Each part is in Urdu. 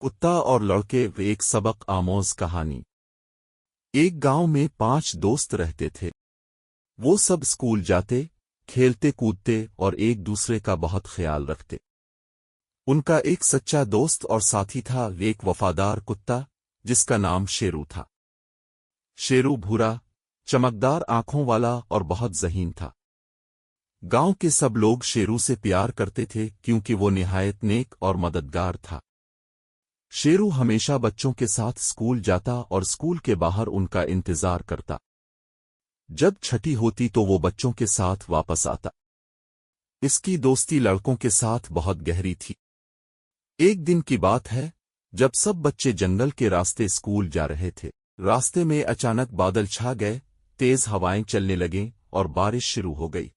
کتا اور لڑکے ایک سبق آموز کہانی۔ ایک گاؤں میں 5 دوست رہتے تھے۔ وہ سب اسکول جاتے، کھیلتے کودتے اور ایک دوسرے کا بہت خیال رکھتے۔ ان کا ایک سچا دوست اور ساتھی تھا، ایک وفادار کتا جس کا نام شیرو تھا۔ شیرو بھورا، چمکدار آنکھوں والا اور بہت ذہین تھا۔ گاؤں کے سب لوگ شیرو سے پیار کرتے تھے کیونکہ وہ نہایت نیک اور مددگار تھا۔ شیرو ہمیشہ بچوں کے ساتھ اسکول جاتا اور اسکول کے باہر ان کا انتظار کرتا۔ جب چھٹی ہوتی تو وہ بچوں کے ساتھ واپس آتا۔ اس کی دوستی لڑکوں کے ساتھ بہت گہری تھی۔ ایک دن کی بات ہے جب سب بچے جنگل کے راستے اسکول جا رہے تھے۔ راستے میں اچانک بادل چھا گئے، تیز ہوائیں چلنے لگیں اور بارش شروع ہو گئی۔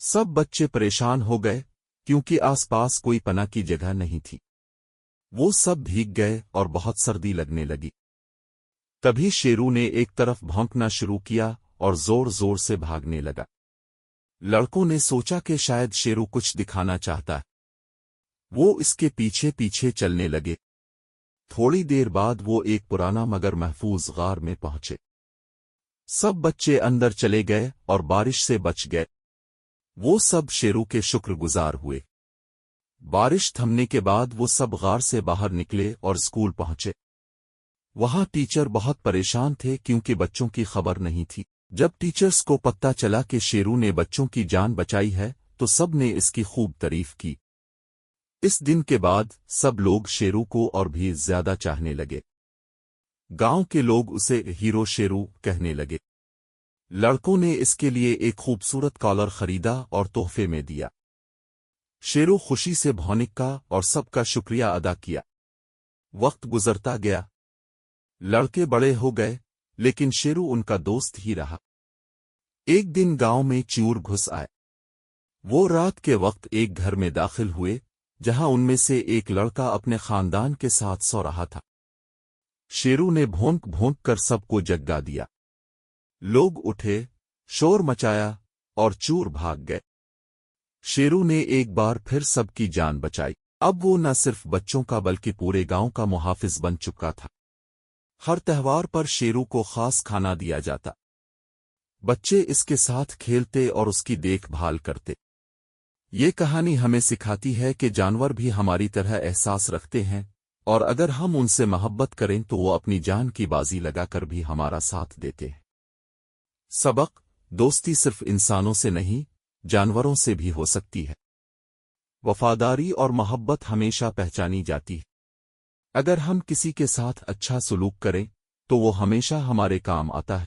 سب بچے پریشان ہو گئے کیونکہ آس پاس کوئی پناہ کی جگہ نہیں تھی۔ وہ سب بھیگ گئے اور بہت سردی لگنے لگی۔ تبھی شیرو نے ایک طرف بھونکنا شروع کیا اور زور زور سے بھاگنے لگا۔ لڑکوں نے سوچا کہ شاید شیرو کچھ دکھانا چاہتا ہے۔ وہ اس کے پیچھے پیچھے چلنے لگے۔ تھوڑی دیر بعد وہ ایک پرانا مگر محفوظ غار میں پہنچے۔ سب بچے اندر چلے گئے اور بارش سے بچ گئے۔ وہ سب شیرو کے شکر گزار ہوئے۔ بارش تھمنے کے بعد وہ سب غار سے باہر نکلے اور اسکول پہنچے۔ وہاں ٹیچر بہت پریشان تھے کیونکہ بچوں کی خبر نہیں تھی۔ جب ٹیچرز کو پتہ چلا کہ شیرو نے بچوں کی جان بچائی ہے تو سب نے اس کی خوب تعریف کی۔ اس دن کے بعد سب لوگ شیرو کو اور بھی زیادہ چاہنے لگے۔ گاؤں کے لوگ اسے ہیرو شیرو کہنے لگے۔ لڑکوں نے اس کے لیے ایک خوبصورت کالر خریدا اور تحفے میں دیا۔ شیرو خوشی سے بھونکا اور سب کا شکریہ ادا کیا۔ وقت گزرتا گیا۔ لڑکے بڑے ہو گئے لیکن شیرو ان کا دوست ہی رہا۔ ایک دن گاؤں میں چور گھس آئے۔ وہ رات کے وقت ایک گھر میں داخل ہوئے جہاں ان میں سے ایک لڑکا اپنے خاندان کے ساتھ سو رہا تھا۔ شیرو نے بھونک بھونک کر سب کو جگا دیا۔ لوگ اٹھے، شور مچایا اور چور بھاگ گئے۔ شیرو نے ایک بار پھر سب کی جان بچائی۔ اب وہ نہ صرف بچوں کا بلکہ پورے گاؤں کا محافظ بن چکا تھا۔ ہر تہوار پر شیرو کو خاص کھانا دیا جاتا۔ بچے اس کے ساتھ کھیلتے اور اس کی دیکھ بھال کرتے۔ یہ کہانی ہمیں سکھاتی ہے کہ جانور بھی ہماری طرح احساس رکھتے ہیں، اور اگر ہم ان سے محبت کریں تو وہ اپنی جان کی بازی لگا کر بھی ہمارا ساتھ دیتے ہیں۔ سبق: دوستی صرف انسانوں سے نہیں، جانوروں سے بھی ہو سکتی ہے۔ وفاداری اور محبت ہمیشہ پہچانی جاتی ہے۔ اگر ہم کسی کے ساتھ اچھا سلوک کریں تو وہ ہمیشہ ہمارے کام آتا ہے۔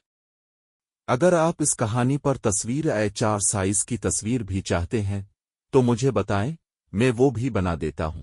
اگر آپ اس کہانی پر تصویر A4 سائز کی تصویر بھی چاہتے ہیں تو مجھے بتائیں، میں وہ بھی بنا دیتا ہوں۔